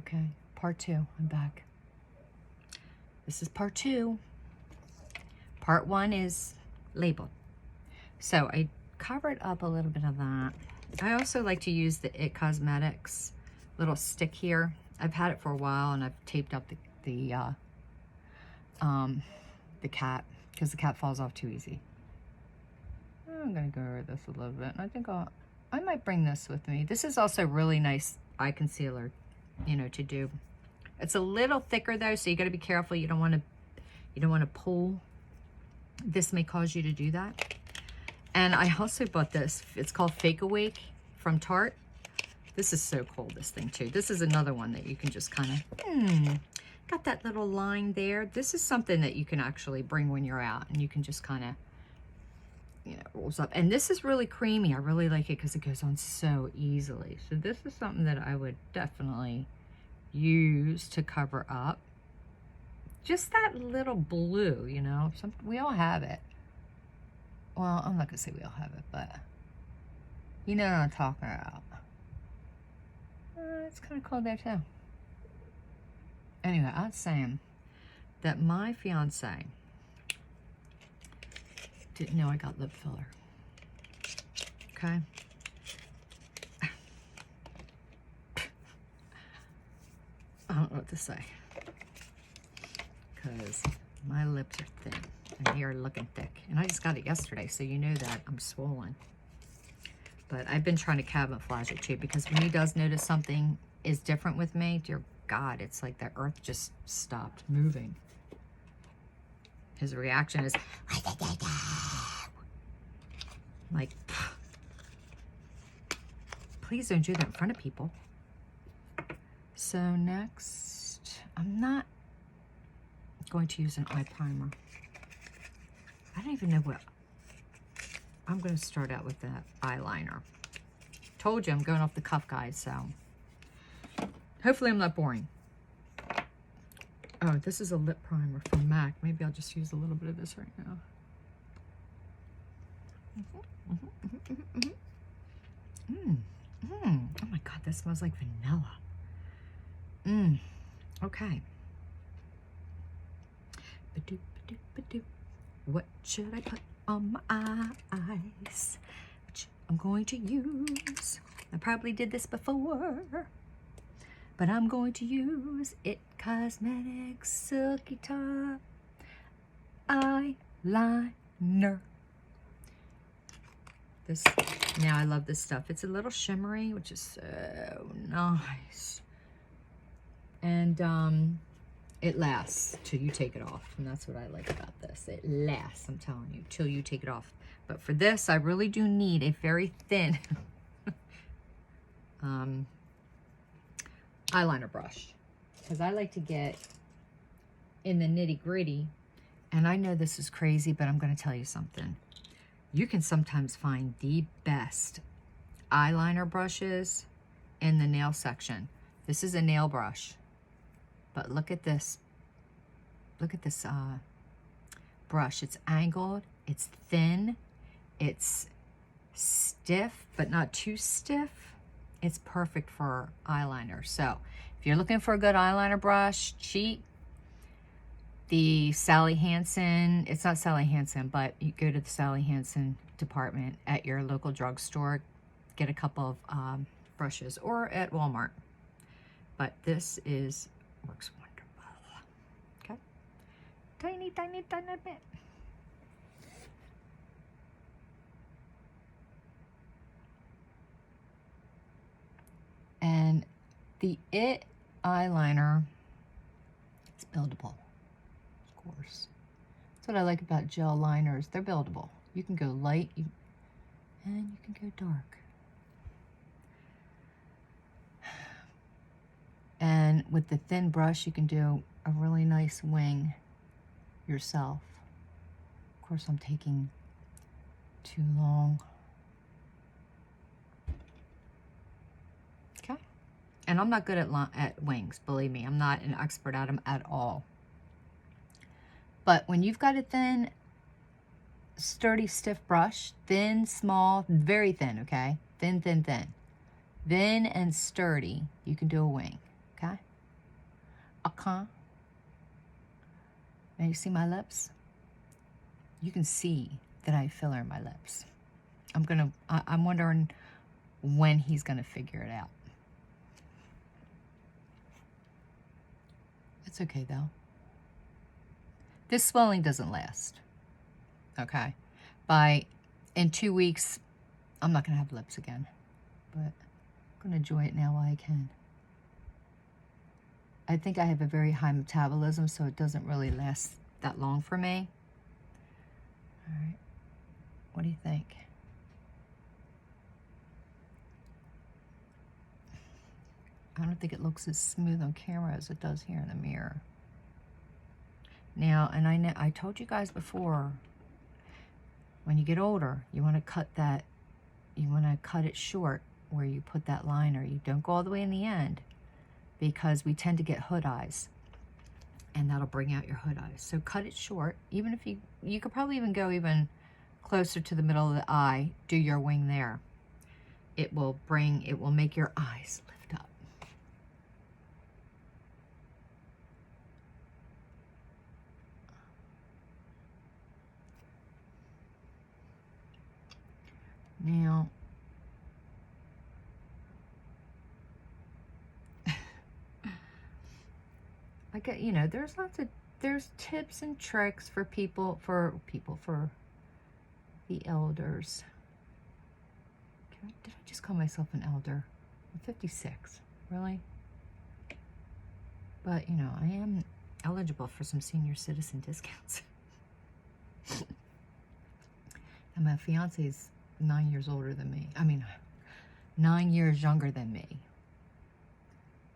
Okay, part 2, I'm back. This is part 2. Part 1 is labeled. So I covered up a little bit of that. I also like to use the It Cosmetics little stick here. I've had it for a while and I've taped up the cat because the cat falls off too easy. I'm gonna go over this a little bit. I think I might bring this with me. This is also really nice eye concealer, you know, to do. It's a little thicker though, so you got to be careful. You don't want to pull. This may cause you to do that. And I also bought this. It's called Fake Awake from Tarte. This is so cool, this thing too. This is another one that you can just kind of, got that little line there. This is something that you can actually bring when you're out, and you can just kind of, you know, rolls up. And this is really creamy. I really like it because it goes on so easily. So this is something that I would definitely use to cover up. Just that little blue, you know. We all have it. Well, I'm not gonna say we all have it, but you know what I'm talking about. It's kind of cold there too. Anyway, I was saying that my fiance didn't know I got lip filler. Okay. I don't know what to say. Because my lips are thin and they are looking thick. And I just got it yesterday, so you know that I'm swollen. But I've been trying to camouflage it too, because when he does notice something is different with me, dear God, it's like the earth just stopped moving. His reaction is like, please don't do that in front of people. So next, I'm not going to use an eye primer. I don't even know what. I'm going to start out with that eyeliner. Told you I'm going off the cuff, guys, so hopefully I'm not boring. Oh, this is a lip primer from MAC. Maybe I'll just use a little bit of this right now. Oh my God, that smells like vanilla. Okay. What should I put on my eyes? Which I'm going to use. I probably did this before, but I'm going to use It Cosmetics Silky Top Eyeliner. This, now I love this stuff. It's a little shimmery, which is so nice. And it lasts till you take it off. And that's what I like about this. It lasts, I'm telling you, till you take it off. But for this, I really do need a very thin eyeliner brush. Because I like to get in the nitty gritty. And I know this is crazy, but I'm going to tell you something. You can sometimes find the best eyeliner brushes in the nail section. This is a nail brush. But look at this. Look at this brush. It's angled. It's thin. It's stiff, but not too stiff. It's perfect for eyeliner. So if you're looking for a good eyeliner brush, cheap, the Sally Hansen, it's not Sally Hansen, but you go to the Sally Hansen department at your local drugstore, get a couple of brushes, or at Walmart. But this works wonderful. Okay, tiny, tiny, tiny bit. And the It eyeliner, it's buildable. Of course. That's what I like about gel liners. They're buildable. You can go light and you can go dark. And with the thin brush, you can do a really nice wing yourself. Of course, I'm taking too long. Okay. And I'm not good at wings, believe me. I'm not an expert at them at all. But when you've got a thin, sturdy, stiff brush, thin, small, very thin, okay? Thin, thin, thin. Thin and sturdy, you can do a wing, okay? Okay. Now you see my lips? You can see that I have filler in my lips. I'm wondering when he's gonna figure it out. It's okay though. This swelling doesn't last. Okay. In 2 weeks, I'm not gonna have lips again, but I'm gonna enjoy it now while I can. I think I have a very high metabolism, so it doesn't really last that long for me. All right. What do you think? I don't think it looks as smooth on camera as it does here in the mirror. Now, and I told you guys before, when you get older, you want to cut it short where you put that liner. You don't go all the way in the end, because we tend to get hood eyes, and that'll bring out your hood eyes. So cut it short. Even if you could probably even go even closer to the middle of the eye, do your wing there. It will make your eyes lift up. Now, I get, there's tips and tricks for the elders. Did I just call myself an elder? I'm 56, really? But, I am eligible for some senior citizen discounts. And my fiance is 9 years older than me. 9 years younger than me.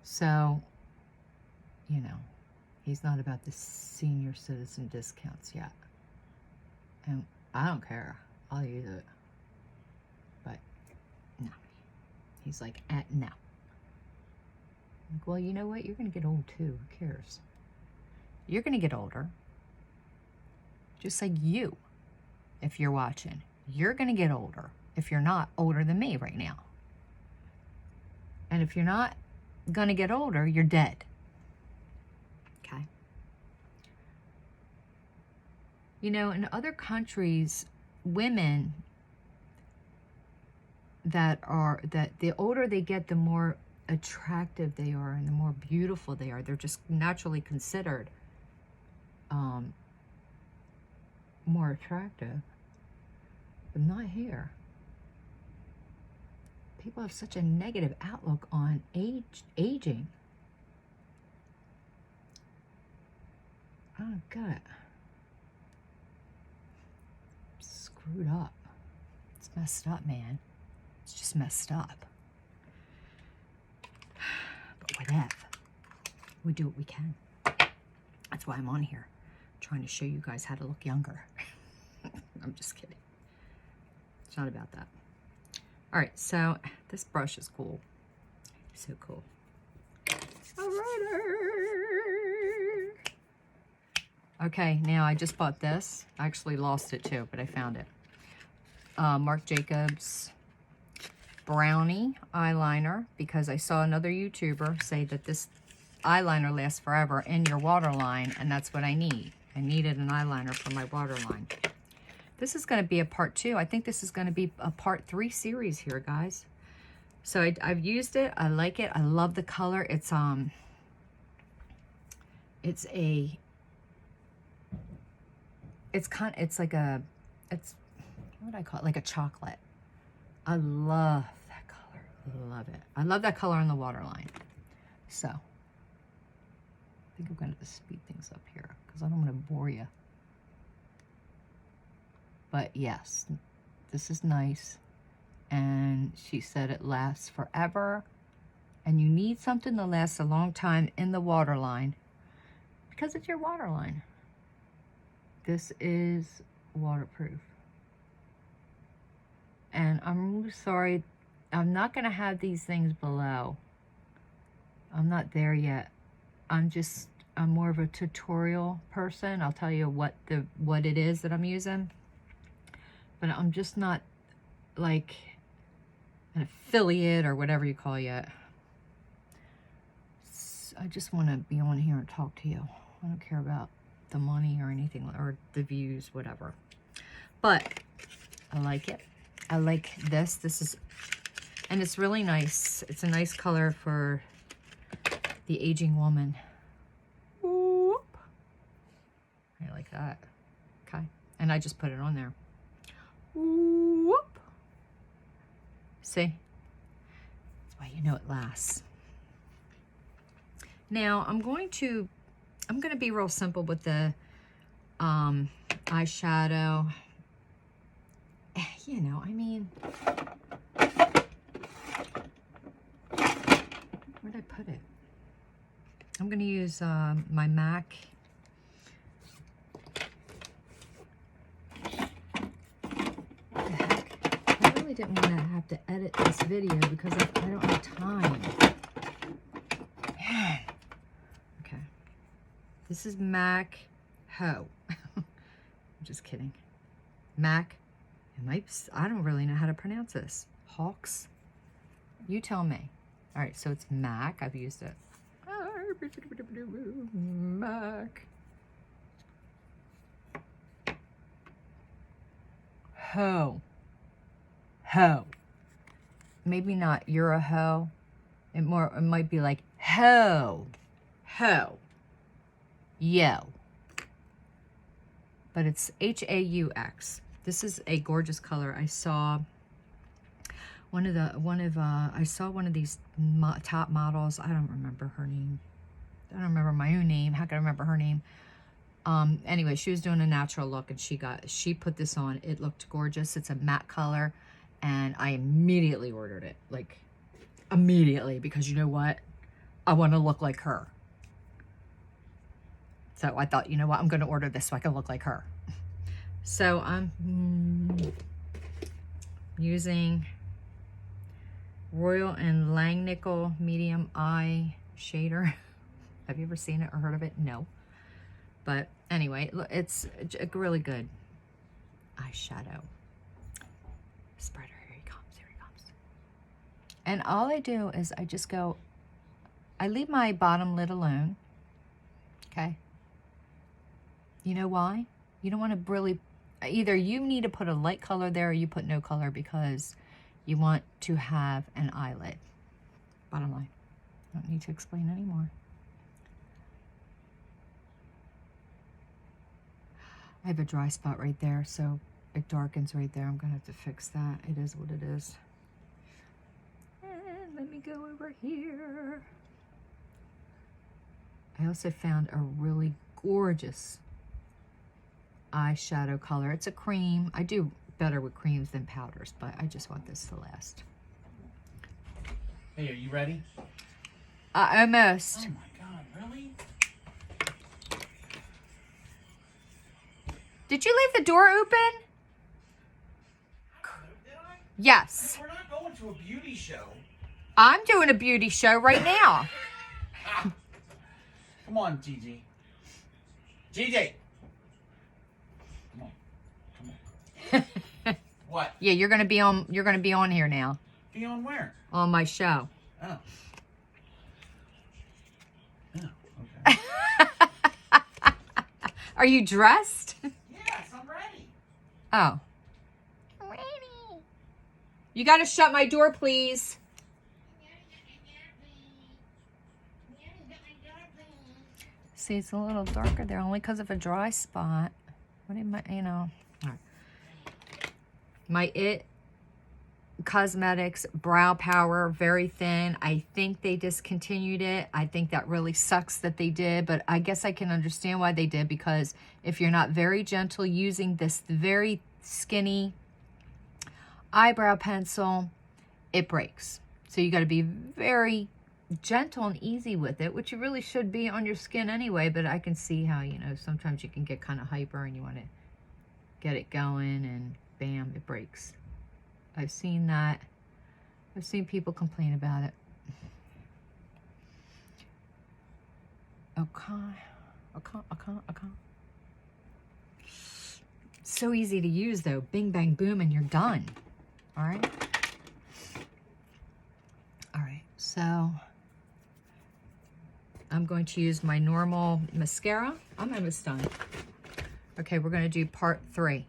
So, he's not about the senior citizen discounts yet. And I don't care. I'll use it. But, no. He's like, no. I'm like, well, you know what? You're going to get old too. Who cares? You're going to get older. Just like you, if you're watching. You're going to get older if you're not older than me right now. And if you're not going to get older, you're dead. Okay? In other countries, women that the older they get, the more attractive they are and the more beautiful they are. They're just naturally considered more attractive. But not here. People have such a negative outlook on aging. I don't get it. Screwed up. It's messed up, man. It's just messed up. But whatever. We do what we can. That's why I'm on here, trying to show you guys how to look younger. I'm just kidding. It's not about that. All right, so this brush is cool. So cool. Alrighty. Okay, now I just bought this. I actually lost it too, but I found it. Marc Jacobs Brownie eyeliner, because I saw another YouTuber say that this eyeliner lasts forever in your waterline, and that's what I need. I needed an eyeliner for my waterline. This is going to be a part 2. I think this is going to be a part 3 series here, guys. So I've used it. I like it. I love the color. It's what would I call it? Like a chocolate. I love that color. Love it. I love that color on the waterline. So I think I'm going to speed things up here because I don't want to bore you. But yes, this is nice. And she said it lasts forever. And you need something that lasts a long time in the waterline because it's your waterline. This is waterproof. And I'm sorry, I'm not going to have these things below. I'm not there yet. I'm more of a tutorial person. I'll tell you what it is that I'm using. But I'm just not like an affiliate or whatever you call it. I just want to be on here and talk to you. I don't care about the money or anything, or the views, whatever. But I like it. I like this. This is, and it's really nice. It's a nice color for the aging woman. Whoop. I like that. Okay. And I just put it on there. Whoop. See? That's why you know it lasts. Now I'm going to be real simple with the eyeshadow. You know, I mean, where'd I put it? I'm going to use my MAC. What the heck? I really didn't want to have to edit this video because I don't have time. Okay. This is MAC Ho. I'm just kidding. MAC. I don't really know how to pronounce this. Hawks? You tell me. All right, so it's MAC. I've used it. MAC. Ho. Ho. Maybe not you're a hoe. It might be like ho. Ho. Yo. But it's H-A-U-X. This is a gorgeous color. I saw one of these top models. I don't remember her name. I don't remember my own name. How can I remember her name? Anyway, she was doing a natural look and she put this on. It looked gorgeous. It's a matte color and I immediately ordered it. Like immediately, because you know what? I want to look like her. So I thought, you know what? I'm going to order this so I can look like her. So I'm using Royal and Langnickel Medium Eye Shader. Have you ever seen it or heard of it? No. But anyway, it's a really good eyeshadow spreader. Here he comes. Here he comes. And all I do is I just go, I leave my bottom lid alone. Okay. You know why? You don't want to really, either you need to put a light color there or you put no color because you want to have an eyelid. Bottom line. Don't need to explain anymore. I have a dry spot right there, so it darkens right there. I'm going to have to fix that. It is what it is. And let me go over here. I also found a really gorgeous eyeshadow color. It's a cream. I do better with creams than powders, but I just want this to last. Hey, are you ready? Almost. Oh my God, really? Did you leave the door open? Did I? Yes. We're not going to a beauty show. I'm doing a beauty show right now. Come on, Gigi. Gigi. Come on. What? Yeah, you're gonna be on here now. Be on where? On my show. Oh. Oh, okay. Are you dressed? Yes, I'm ready. Oh. Ready. You gotta shut my door, please. See, it's a little darker there only because of a dry spot. What am I, you know? All right. My It Cosmetics Brow Power, very thin. I think they discontinued it. I think that really sucks that they did, but I guess I can understand why they did, because if you're not very gentle using this very skinny eyebrow pencil, it breaks. So you got to be very gentle and easy with it, which you really should be on your skin anyway, but I can see how, you know, sometimes you can get kind of hyper and you want to get it going and bam, it breaks. I've seen that. I've seen people complain about it. Okay. So easy to use though. Bing, bang, boom, and you're done. All right. All right. So I'm going to use my normal mascara. I'm almost done. Okay, we're going to do part 3.